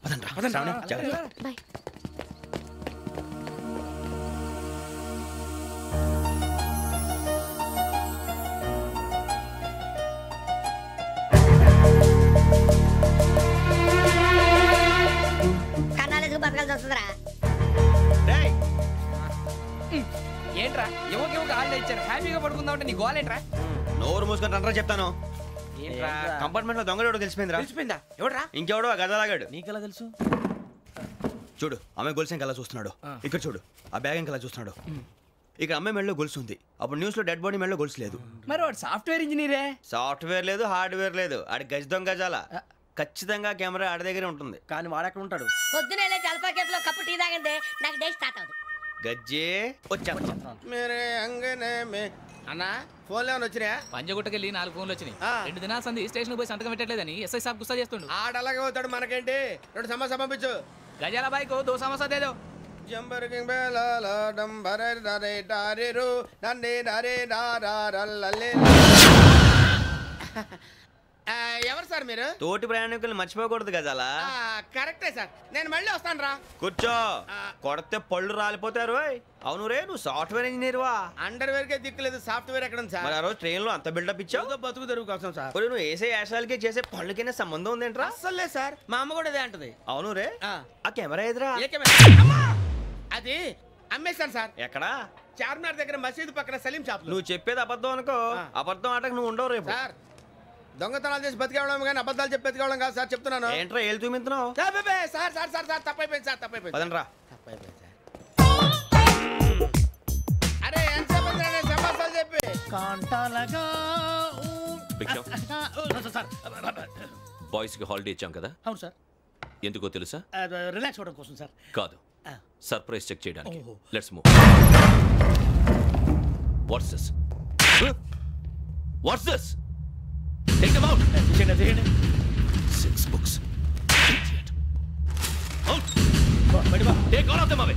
Bye. కన్నాలకు బతకాల్సి వస్తుందిరా. ఏంట్రా ఎవరికి ఆళ్ళు ఇచ్చారు హ్యాపీగా పడుకుందాం అంటే నీ గోలేంట్రా? నోరు మూసుకొని రండ్రా చెప్తాను. ఏంట్రా కంపార్ట్మెంట్ లో దొంగడు తెలిసిపోయిందిరా. తెలిసిపోయిందా? ఎవడ్రా? ఇంకెవడో గదలాగాడు. నీకెలా తెలుసు? చూడు ఆమె గొలుసు ఇంకలా చూస్తున్నాడు. ఇక్కడ చూడు ఆ బ్యాగ్ ఇంకలా చూస్తున్నాడు. ఇక్కడ అమ్మాయి మెడలో గొలుసు ఉంది. అప్పుడు న్యూస్ లో డెడ్ బాడీ మెడలో గొలుసు లేదు. మరి వాడు సాఫ్ట్వేర్ ఇంజనీరే. సాఫ్ట్వేర్ లేదు, హార్డ్వేర్ లేదు. ఆడి గజ దొంగ గజాల. ఖచ్చితంగా కెమెరా ఆడి దగ్గరే ఉంటుంది. కానీ వాడెక్కడ ఉంటాడు? పొద్దునే లేచి అల్ఫా కేఫ్ లో కప్పు టీ తాగండి, నాకు డే స్టార్ట్ అవుతుంది. గజ్జే వచ్చా అన్నా ఫోన్లో వచ్చినా? పంజగుట్టకెళ్ళి 4 ఫోన్లు వచ్చినాయి. 2 దినాల సంది స్టేషన్ పోయి సంతకం పెట్టలేదని ఎస్ఐ సాబ్ గుస్తా చేస్తుండు. ఆడలాగే పోతాడు, మనకేంటి? 2 సమస్య పంపించు. గజాల బైక్ 2 సమస్య దేదో. జంబరకింగ్ బేలాల డంబరే డరే డారేరు నన్నే డరే డారారల్లలే. ఎవరు సార్ మీరు? తోటి ప్రయాణికుల్ని మర్చిపోకూడదు గజాల. కరెక్టే సార్, నేను మళ్ళీ వస్తాను రా. కూర్చో, కొడితే పళ్ళు రాలిపోతారు. అవును రే, నువ్వు సాఫ్ట్వేర్ ఇంజనీర్ వా? అండర్వేర్ కే దిక్కులేదు, సాఫ్ట్వేర్ ఎక్కడ ఉంది సార్? మరి ఆ రోజు ట్రైన్ లో అంత బిల్డప్ ఇచ్చావు. బతుకు తెరుగు కోసం సార్. నువ్వు వేసే యాశాలకి చేసే పళ్ళకైనా సంబంధం ఉందేంట్రా? అస్సలే సార్, మా అమ్మ కూడా అదే అంటది. అవును రే, ఆ కెమెరా ఎదురా? అది అమ్మేశాను సార్. ఎక్కడా? చార్మినార్ దగ్గర మసీదు పక్కన సలీం షాప్. నువ్వు చెప్పేది అబద్ధం అనుకో. అబద్ధం ఆటకు నువ్వు ఉండవు రేపు. సార్ దొంగతనాలు చేసి బతికేవడం కానీ అబద్ధాలు చెప్పి బతికేవడం కాదు సార్, చెప్తున్నాను. ఏంట్రా ఏళ్ళు చూపించున్నావు? సార్ సార్ సార్ సార్ తప్పైపోయింది సార్, తప్పైపోయింది. పదండ్రా. తప్పైపోయింది సార్. అరే ఎంతసేపు సమాసాలు చెప్పి కాంటాలగా బాయ్స్ కి హాలిడే ఇచ్చాం కదా? అవును సార్. ఎందుకో తెలుసా? రిలాక్స్ అవ్వడం కోసం సార్. కాదు, సర్ప్రైజ్ చెక్ చేయడానికి. ఓహో. Let's move. What's this? What's this? Take them out. 6 books. Idiot. Out. Take all of them away.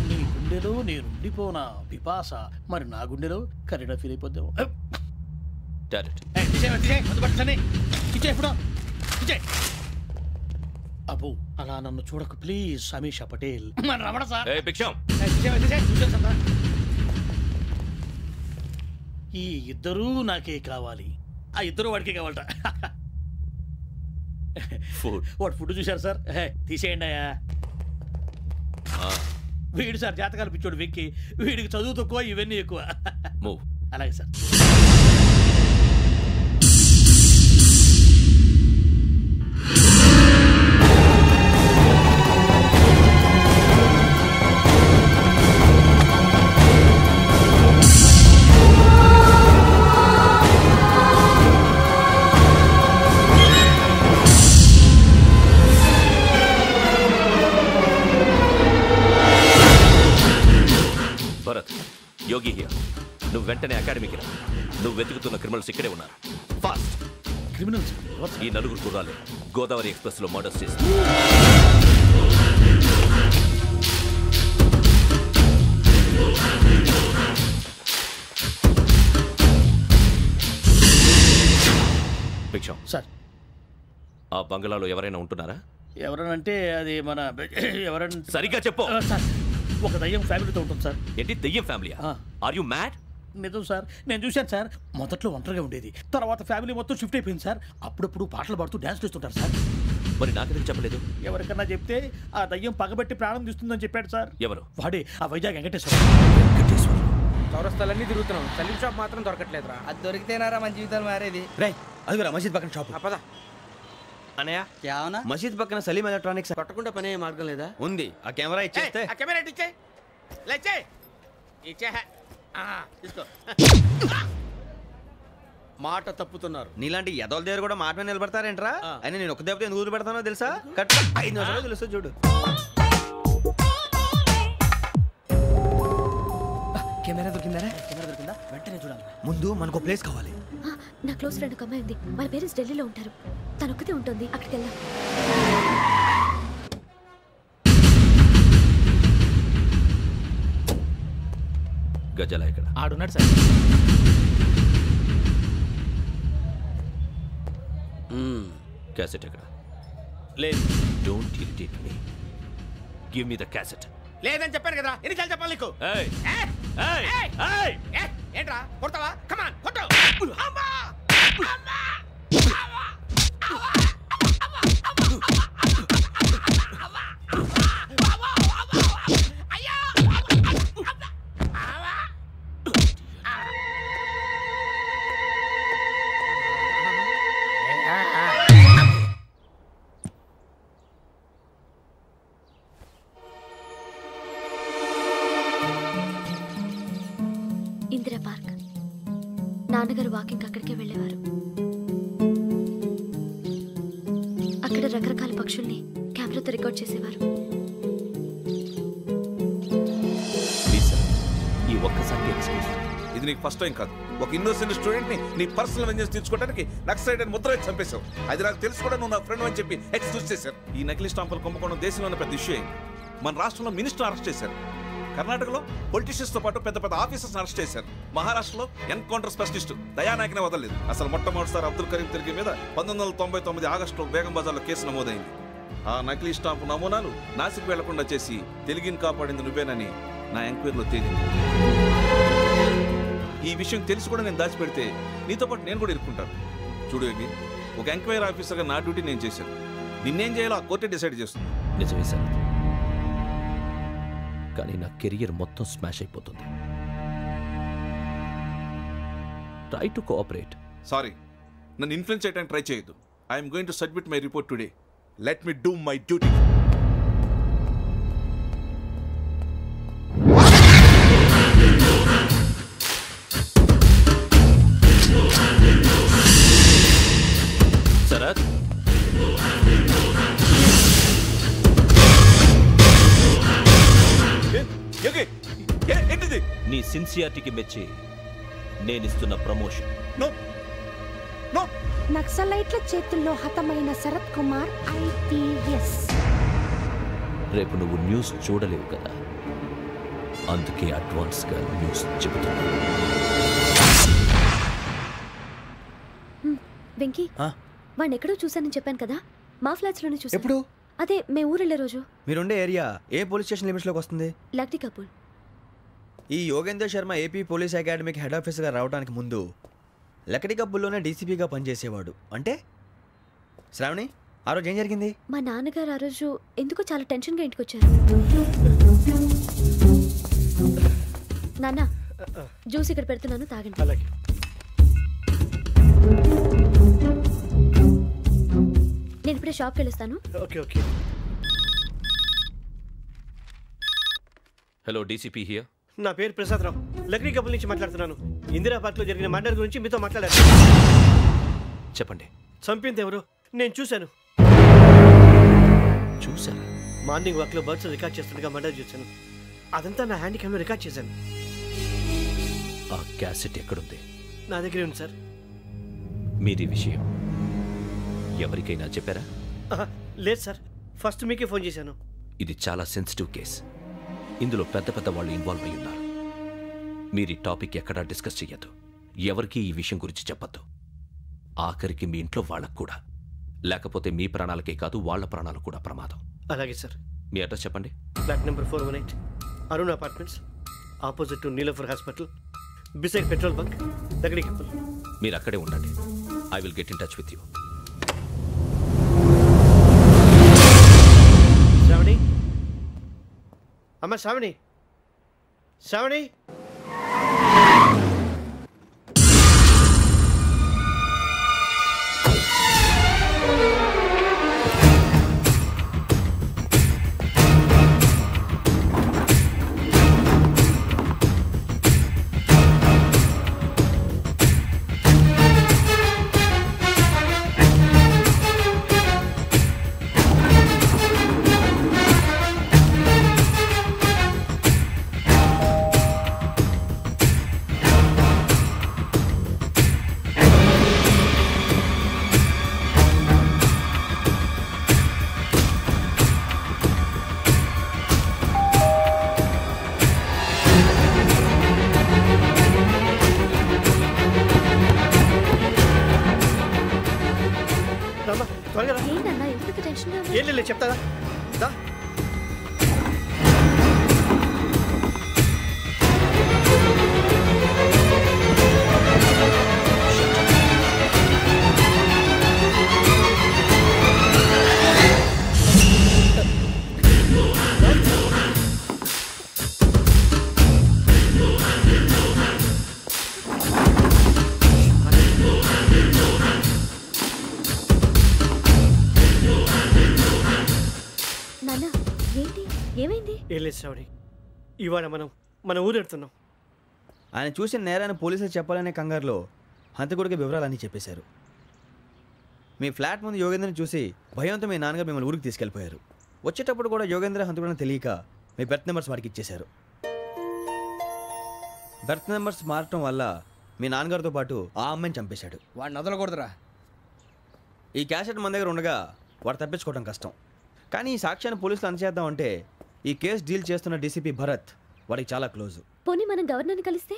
నీ గుండెలో నేనుండిపోనా పిపాస, మరి నా గుండెలో కరీడా ఫీల్ అయిపోద్దాము. Direct. అబ్బో అలా నన్ను చూడకు please. Sameesha Patel. Ramana sir. Hey, Biksham. ఈ ఇద్దరూ నాకే కావాలి, ఆ ఇద్దరు వాడికే కావాలట. వాడు ఫుడ్ చూశారు సార్. తీసేయండి అయ్యా. వీడు సార్ జాతకాలు పిచ్చోడు వెక్కి, వీడికి చదువు తక్కువ ఇవన్నీ ఎక్కువ. అలాగే సార్. Bharat, Yogi here. నువ్వు వెంటనే అకాడమీకి రా. నువ్వు వెతుకుతున్న క్రిమినల్స్ ఇక్కడే ఉన్నారు. ఫాస్ట్. క్రిమినల్స్? ఈ 4 కుర్రాలు గోదావరి ఎక్స్ప్రెస్ లో మర్డర్స్ చేస్తారు. భిక్షం సార్, ఆ బంగ్లాలో ఎవరైనా ఉంటున్నారా? ఎవరనంటే అది మన ఎవరైనా సరిగ్గా చెప్పు సార్. ఒక దయ్యం ఫ్యామిలీతో ఉంటుంది సార్. ఏంటి దయ్యం ఫ్యామిలీ? Are you mad? నిజం సార్, నేను చూశాను సార్. మొదట్లో ఒంటరిగా ఉండేది, తర్వాత ఫ్యామిలీ మొత్తం షిఫ్ట్ అయిపోయింది సార్. అప్పుడప్పుడు పాటలు పాడుతూ డ్యాన్స్ చేస్తుంటారు సార్. మరి నాకెందుకు చెప్పలేదు? ఎవరికన్నా చెప్తే ఆ దయ్యం పగబెట్టి ప్రాణం తీస్తుందని చెప్పాడు సార్. ఎవరు? వాడే, ఆ వైజాగ్ వెంకటేశ్వర. చౌరస్తాలన్నీ తిరుగుతున్నాం, సలీం షాప్ మాత్రం దొరకట్లేదురా. అది దొరికితేనారా మన జీవితాలు మారేది. రే అదిగురా మసీద్ పక్కన షాప్. పద అనయ్య, మసీద్ పక్కన సలీం ఎలక్ట్రానిక్స్. పట్టకుండా పనే మార్గం లేదా? ఉంది. ఆ కెమెరా ఇచ్చేస్తే. ఆ కెమెరా ఇచ్చే లేచే ఇచ్చే. తీసుకో. మాట తప్పుతున్నారు. నీలాంటి ఎదల దగ్గర కూడా మాట మీద నిలబడతారేంట్రా? అని నేను ఒక దెబ్బతో ఎందుకు పెడతానో తెలుసా? కట్ 5 నిమిషాలు తెలుసు చూడు. కెమెరా దొరికిందా? వెంటనే చూడాలి. ముందు మనకు ప్లేస్ కావాలి. నా క్లోజ్ ఫ్రెండ్ ఒక అమ్మాయి ఉంది. వాళ్ళ పేరెంట్స్ ఢిల్లీలో ఉంటారు. తను ఒక్కతే ఉంటుంది. అక్కడికి వెళ్దాం. గజాల ఇక్కడ ఆడున్నాడు సార్. క్యాసెట్ ఎక్కడ? లేదు. Don't irritate me. Give me the cassette. లేదని చెప్పాను కదా, ఎన్నిసార్లు చెప్పాలి నీకు? ఏయ్ ఏయ్ ఏయ్ ఏంట్రా కొడతావా? కమాన్ కొట్టు. అమ్మా! అమ్మా! ఇందిరా పార్క్. నాన్నగారు వాకింగ్ అక్కడికే వెళ్ళేవారు. అక్కడ రకరకాల పక్షుల్ని కెమెరాతో రికార్డ్ చేసేవారు. ఈ ఒక్కసారి ఎక్స్క్యూజ్. ఇది నీకు ఫస్ట్ టైం కాదు. ఒక ఇన్నోసెంట్ స్టూడెంట్ ని నీ పర్సనల్ వెంజెన్స్ తీర్చుకోవడానికి నక్సలైట్ అని ముద్ర వేసి చంపేశావు. అది నాకు తెలుసు కూడా నువ్వు నా ఫ్రెండ్ అని చెప్పి ఎక్స్క్యూజ్ చేశారు. ఈ నకిలీ స్టాంపులు కుంభకోణం దేశంలోనే పెద్ద ఇష్యూ అయింది. మన రాష్ట్రంలో మినిస్టర్ అరెస్ట్ చేశారు. కర్ణాటకలో పొలిటీషియన్స్ తో పాటు పెద్ద పెద్ద ఆఫీసర్స్ అరెస్ట్ చేశారు. మహారాష్ట్రలో ఎన్కౌంటర్ స్పెషలిస్ట్ దయానాయకనే వదలలేదు. అసలు మొట్టమొదటిసారి అబ్దుల్ కరీం తిరిగి మీద 1999 ఆగస్టులో బేగం బజార్లో కేసు నమోదైంది. ఆ నకిలీ స్టాంపు నమూనాలు నాసిక్ వెళ్లకుండా చేసి తెలుగుని కాపాడింది నువ్వేనని నా ఎంక్వైరీలో తేలింది. ఈ విషయం తెలిసి కూడా నేను దాచిపెడితే నీతో పాటు నేను కూడా ఇరుక్కుంటాను. చూడు యోగి, ఒక ఎంక్వైరీ ఆఫీసర్గా నా డ్యూటీ నేను చేశాను. నిన్నేం చేయాలో ఆ కోర్టే డిసైడ్ చేస్తుంది. నిజమే సార్, కానీ నా కెరియర్ మొత్తం స్మాష్ అయిపోతుంది. Try to cooperate. సారీ, నన్ను ఇన్ఫ్లుయెన్స్ చేయడానికి ట్రై చేయొద్దు. I'm going to submit my report today. Let me do my duty. Sarath, ఏంటిది? నీ సిన్సియారిటీకి మెచ్చి నేనిస్తున్న ప్రమోషన్. No no. నక్సలైట్ల చేతుల్లో హతమైన శరత్ కుమార్ IPS. రేపు నువ్వు న్యూస్ చూడలేవు కదా, అందుకే అడ్వాన్స్ గా న్యూస్ చెబుతున్నా. వెంకీ, వాడిని ఎక్కడో చూశానని చెప్పాను కదా, మా ఫ్లాట్స్ లోనే చూసాను. ఎప్పుడు? అదే మేము ఊరెళ్ళే రోజు. మీరుండే ఏరియా ఏ పోలీస్ స్టేషన్ లిమిట్స్ లోకి వస్తుంది? Lucky couple. ఈ యోగేందర్ శర్మ ఏపీ పోలీస్ అకాడమీకి హెడ్ ఆఫీసర్గా రావడానికి ముందు లక్డీ కపూల్లోనే డీసీపీగా పనిచేసేవాడు. అంటే శ్రావణి, ఆ రోజు ఏం జరిగింది? మా నాన్నగారు ఆ రోజు ఎందుకో చాలా టెన్షన్గా ఇంటికి వచ్చారు. నాన్న, జ్యూస్ ఇక్కడ పెడుతున్నాను, తాగండి. అలాగే. నేను ఇప్పుడే షాప్కి వెళ్ళొస్తాను. Okay okay. Hello, DCP here. నా పేరు ప్రసాదరావు, లక్డీ కపుల్ నుంచి మాట్లాడుతున్నాను. ఇందిరా పార్క్ లో జరిగిన మర్డర్ గురించి మీతో మాట్లాడారు. చెప్పండి. చంపింది ఎవరు? నేను చూశాను. చూశాను. మార్నింగ్ వాక్ లో బర్డ్స్ రికార్డ్ చేస్తుండగా మర్డర్ చూశాను. అదంతా నా హ్యాండ్ క్యామ్ లో రికార్డ్ చేశాను. ఆ క్యాసెట్ ఎక్కడుంది? నా దగ్గరే ఉంది సార్. మీది విషయం ఎవరికైనా చెప్పారా? లేదు సార్, ఫస్ట్ మీకే ఫోన్ చేశాను. ఇది చాలా సెన్సిటివ్ కేస్. ఇందులో పెద్ద పెద్ద వాళ్ళు ఇన్వాల్వ్ అయి ఉన్నారు. మీరు ఈ టాపిక్ ఎక్కడా డిస్కస్ చెయ్యొద్దు. ఎవరికి ఈ విషయం గురించి చెప్పొద్దు. ఆఖరికి మీ ఇంట్లో వాళ్ళకు కూడా. లేకపోతే మీ ప్రాణాలకే కాదు, వాళ్ళ ప్రాణాలు కూడా ప్రమాదం. అలాగే సార్. మీ అడ్రస్ చెప్పండి. Flat number 418, Arun apartments, opposite to Niloufer hospital, beside petrol bunk, Lakdi Kapul. మీరు అక్కడే ఉండండి. I will get in touch with you. Sravani, అమ్మ శ్రావణి, శ్రావణి. రామ్మా త్వరగా రా. ఏంటన్నా ఎందుకు టెన్షన్ ఏం లేదు చెప్తాదా దా. నాన్న ఏంటి ఏమైంది? ఏం లేదు శ్రావణి, ఇవాళ మనం మన ఊరు వెళ్తున్నాం. ఆయన చూసిన నేరాన్ని పోలీసులు చెప్పాలనే కంగారులో హంతకుడికి వివరాలన్నీ చెప్పేశారు. మీ ఫ్లాట్ ముందు యోగేంద్రని చూసి భయంతో మీ నాన్నగారు మిమ్మల్ని ఊరికి తీసుకెళ్ళిపోయారు. వచ్చేటప్పుడు కూడా యోగేంద్ర హంతకుడని తెలియక మీ బెర్త్ నెంబర్స్ వారికి ఇచ్చేశారు. బెర్త్ నెంబర్స్ మారటం వల్ల మీ నాన్నగారితో పాటు ఆ అమ్మాయిని చంపేశాడు. వాడిని వదలకూడదురా. ఈ క్యాసెట్ మన దగ్గర ఉండగా వాడు తప్పించుకోవడం కష్టం. కానీ ఈ సాక్ష్యాన్ని పోలీసులు అందజేద్దామంటే ఈ కేసు డీల్ చేస్తున్న డీసీపీ భరత్ వాడికి చాలా క్లోజు. పోనీ మనం గవర్నర్ని కలిస్తే?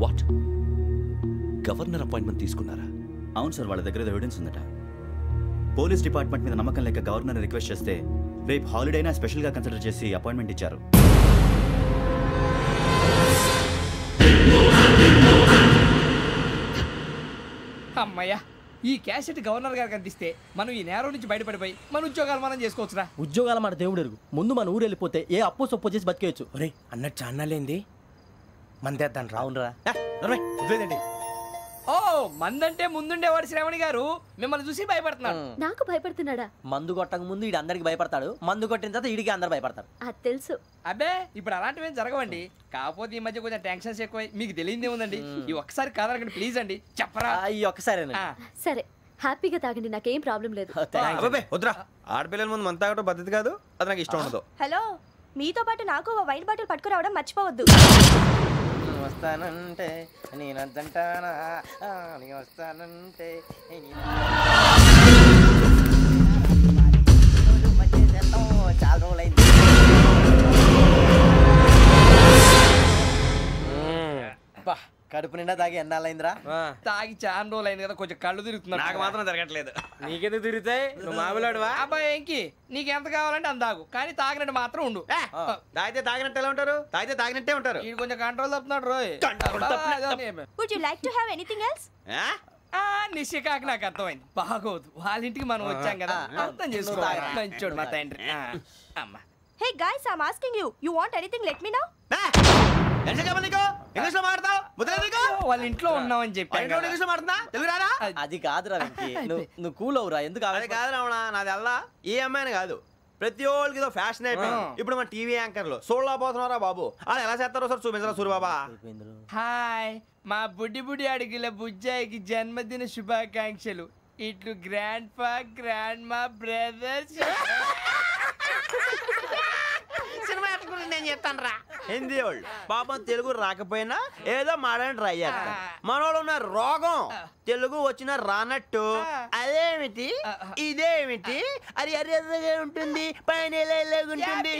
వాట్? గవర్నర్ అపాయింట్మెంట్ తీసుకున్నారా? అవును సార్, వాళ్ళ దగ్గర ఎవిడెన్స్ ఉందట. పోలీస్ డిపార్ట్మెంట్ మీద నమ్మకం లేక గవర్నర్ రిక్వెస్ట్ చేస్తే రేపు హాలిడేనా స్పెషల్గా కన్సిడర్ చేసి అపాయింట్మెంట్ ఇచ్చారు. అమ్మయ్యా, ఈ క్యాసెట్ గవర్నర్ గారికి అందిస్తే మనం ఈ నేరం నుంచి బయటపడిపోయి మన ఉద్యోగాలు మనం చేసుకోవచ్చురా. ఉద్యోగాల మాట దేవుడు ఎరుగు. ముందు మన ఊరు వెళ్ళిపోతే ఏ అప్పు సొప్పు చేసి బతికేయచ్చు. ఒరే అన్నట్టు చాన్నాలేంది మందేద్దాను రావునరా. ఓ మందంటే ముందుండేవాడు శ్రావణి గారు మిమ్మల్ని చూసి భయపడుతున్నాడు. నాకు భయపడుతున్నాడా? మందు కొట్టక ముందు ఈడు అందరికి భయపడతాడు, మందు కొట్టిన తర్వాత ఈడికి అందరు భయపడతారు. అది తెలుసు. అబ్బే ఇప్పుడు అలాంటివి జరగవండి. కాకపోతే ఈ మధ్య కొంచెం టెన్షన్స్ ఎక్కువై మీకు తెలియదే ఉందండి. ఈ ఒక్కసారి కాదనకండి ప్లీజ్ అండి, చెప్పరా. ఈ ఒక్కసారి సరే హ్యాపీగా తాగండి, నాకేం ప్రాబ్లం లేదు. వద్దురా, ఆడపిల్లల ముందు మంత తాగడం పద్ధతి కాదు, అది నాకు ఇష్టం ఉండదు. హలో, మీతో పాటు నాకు వైన్ బాటిల్ పట్టుకురావడం మర్చిపోవద్దు. వస్తానంటే నేనంటానా, వస్తానంటే చాలా రోజులైంది. కడుపు నిండా తాగి ఎన్నాళ్ళైందిరా? తాగి చాలా రోజులు అయింది కదా, కొంచెం కళ్ళు తిరుగుతున్నాడు. నాకు మాత్రం తిరగట్లేదు. నీకెందుకు తిరుగుతాయి? నువ్వు మామూలుడువా? అబ్బాయి ఏంకి నీకు ఎంత కావాలంటే అంత తాగు, కానీ తాగినట్టు మాత్రం ఉండు. తాగితే తాగినట్టు ఎలా ఉంటారు? తాగితే తాగినట్టే ఉంటారు. ఇది కొంచెం control తప్పుతున్నాడు Roy. Would you like to have anything else? నిశ్చికాకి నాకు అర్థమైంది, బాగోదు. వాళ్ళ ఇంటికి మనం వచ్చాం కదా, అర్థం చేసుకోవాలి. మంచోడు మా తండ్రి. అమ్మా Hey guys, I'm asking you. You want anything? Let me know. వాళ్ళ ఇంట్లో ఉన్నామని చెప్పాను. అది కాదురా వెంకీ, నువ్వు కూల్ అవురా. ఎందుకు అది కాదు రావణా, నాది అల్లా ఈ అమ్మాయిని కాదు, ప్రతి ఒళ్ళకి ఏదో ఫ్యాషన్ అయిపోయింది. ఇప్పుడు మన టీవీ యాంకర్లు సోళ్ళ పోతున్నారా బాబు, అది ఎలా చేస్తారో సార్ చూపించరా సూరిబాబా. హాయ్, మా బుడ్డి బుడ్డి అడిగిల బుజ్జాయికి జన్మదిన శుభాకాంక్షలు. ఇట్లు గ్రాండ్ ఫా గ్రాండ్ మా బ్రదర్స్. సినిమా గురించి నేను చెప్తాను రా. హిందీ వాళ్ళు పాపం తెలుగు రాకపోయినా ఏదో మాడని ట్రై చేస్తారు. మనోళ్ళు ఉన్న రోగం తెలుగు వచ్చిన రానట్టు అదేమిటి ఇదేమిటి అది అరిగా ఉంటుంది, పైన ఉంటుంది.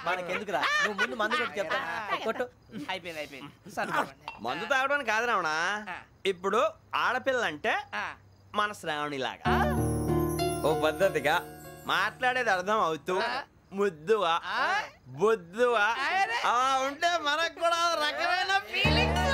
మనకెందుకురా, నువ్వు ముందు మందు కొట్టి చెప్తా. కొట్టు. అయిపోయింది. మందు తాగడానికి కాదు రావణ, ఇప్పుడు ఆడపిల్ల అంటే మన శ్రావణి లాగా ఓ పద్ధతిగా మాట్లాడేది అర్థం అవుతూ ముద్దువా బొద్దువా అలా ఉంటే మనకు కూడా రకమైన ఫీలింగ్స్.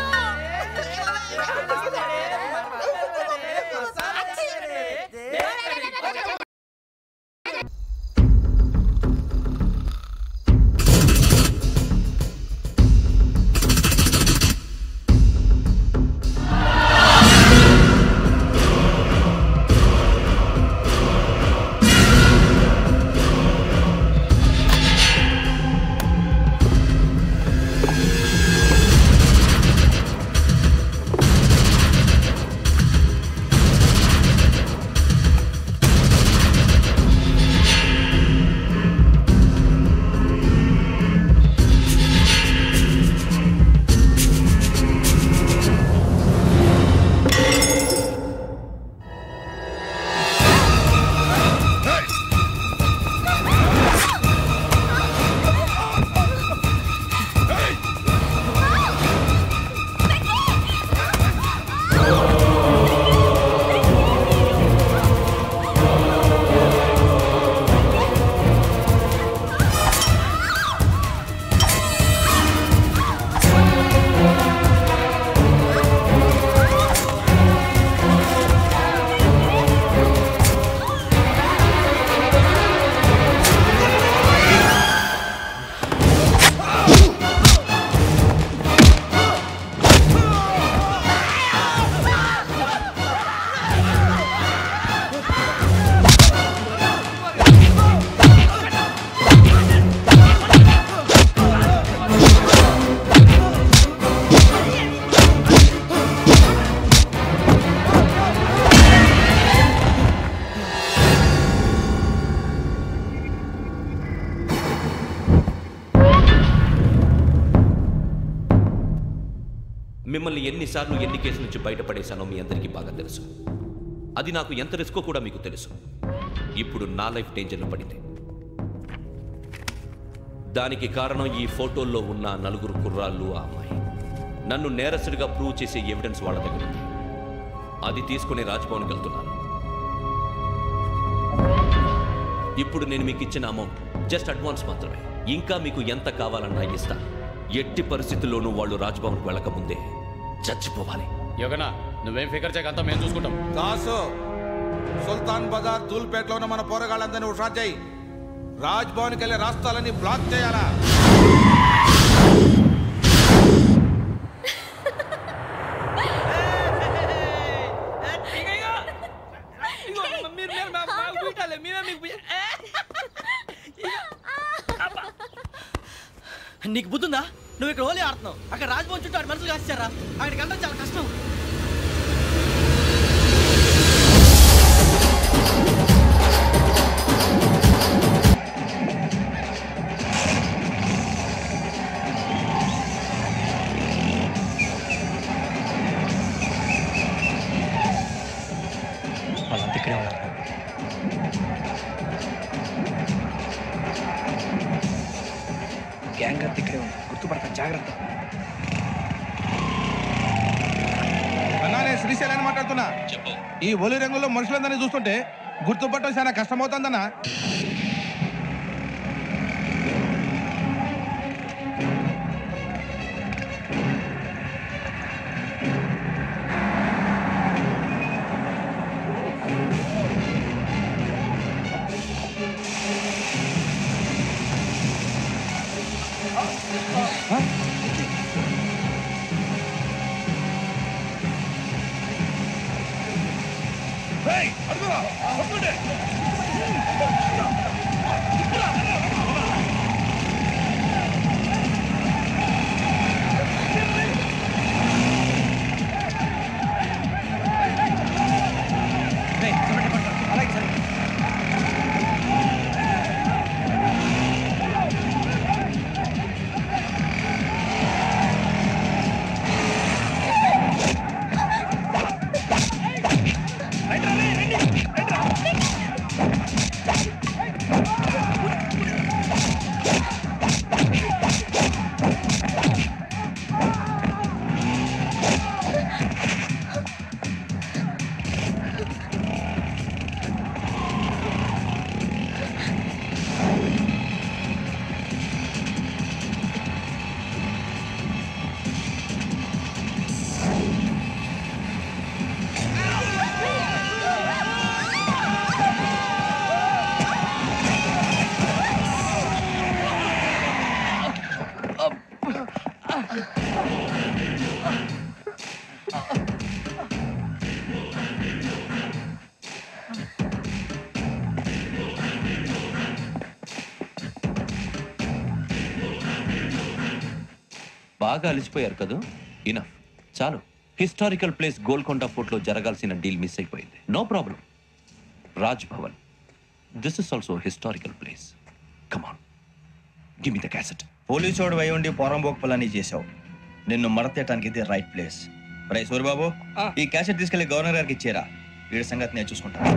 మిమ్మల్ని ఎన్నిసార్లు ఎన్ని కేసుల నుంచి బయటపడేశానో మీ అందరికీ బాగా తెలుసు. అది నాకు ఎంత రిస్కో కూడా మీకు తెలుసు. ఇప్పుడు నా లైఫ్ డేంజర్లో పడింది. దానికి కారణం ఈ ఫోటోల్లో ఉన్న 4 కుర్రాళ్ళు, ఆ అమ్మాయి. నన్ను నేరస్తుడిగా ప్రూవ్ చేసే ఎవిడెన్స్ వాళ్ళ దగ్గర ఉంది. అది తీసుకుని రాజ్భవన్కి వెళ్తున్నాను. ఇప్పుడు నేను మీకు ఇచ్చిన అమౌంట్ జస్ట్ అడ్వాన్స్ మాత్రమే. ఇంకా మీకు ఎంత కావాలన్నా ఇస్తాను. ఎట్టి పరిస్థితుల్లోనూ వాళ్ళు రాజ్భవన్కి వెళ్ళకముందే చచ్చిపోవాలి. యోగనా, నువ్వేం ఫికర్ చేయక అంతా మేము చూసుకుంటాం. దాసు, సుల్తాన్ బజార్ ధూల్పేటలో ఉన్న మన పోరగాళ్ళందరినీ హుషారు చేయి. రాజ్భవన్కి వెళ్ళే రాష్ట్రాలని బ్లాక్ చేయాలా? నీకు బుద్ధుందా? నువ్వు ఇక్కడ హోలీ ఆడుతున్నావు, అక్కడ రాజ్భవన్ చుట్టూ ఆడు మనుషులు కాల్చారా? అక్కడికి వెళ్ళడం చాలా కష్టం. వాళ్ళంతా ఇక్కడే ఉన్నారు. గ్యాంగ్ అంతా ఇక్కడే ఉంది, గుర్తుపడతాను, జాగ్రత్త. అన్నానే శ్రీశైలాన్ని మాట్లాడుతున్నా. ఈ ఒలి రంగుల్లో మనుషులందరినీ చూస్తుంటే గుర్తుపట్టడం చాలా కష్టమవుతుందన్నా. బాగా అలిసిపోయారు కదా? ఇనఫ్, చాలు. హిస్టారికల్ ప్లేస్ గోల్కొండ ఫోర్ట్లో జరగాల్సిన డీల్ మిస్ అయిపోయింది. No problem. Raj Bhavan, this is also historical place. Come on, give me the cassette. పోలీసోడు వై ఉండి పోరంబోక్ పలాని చేసావు. నిన్ను మడతేయటానికి ఇది రైట్ ప్లేస్. రై సూరిబాబు, ఈ క్యాసెట్ తీసుకెళ్లి గవర్నర్ గారికి ఇచ్చేరా. వీడి సంగతి నేను చూసుకుంటాను.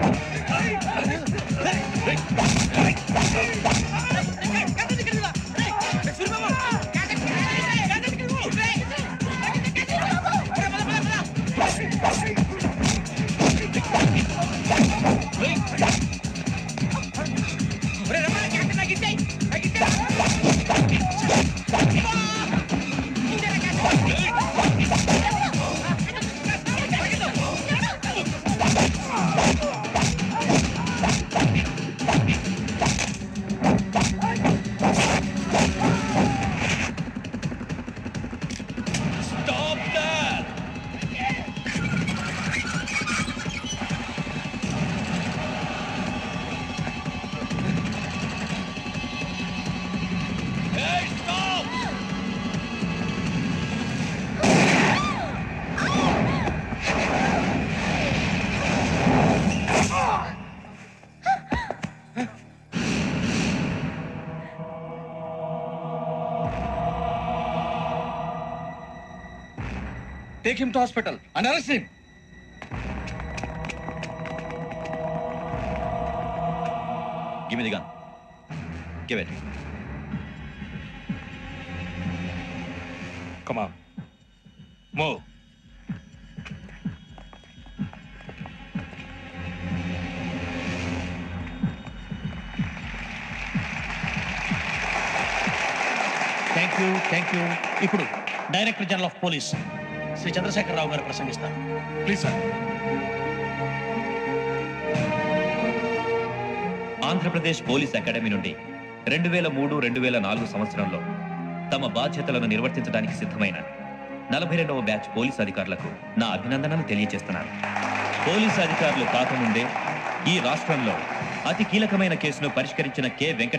Take him to hospital and arrest him. Give me the gun. Give it. Come on. Move. Thank you. ఇప్పుడు director general of police Shri Chandrasekhara Rao garu ప్రసంగిస్తారు. Please sir. Andhra Pradesh police academy నుండి 2003-2004 సంవత్సరంలో తమ బాధ్యతలను నిర్వర్తించడానికి సిద్ధమైన 42వ బ్యాచ్ పోలీస్ అధికారులకు నా అభినందనలు తెలియజేస్తున్నాను. పోలీసు అధికారులు కాకముందే ఈ రాష్ట్రంలో అతి కీలకమైన కేసును పరిష్కరించిన కె. వెంకట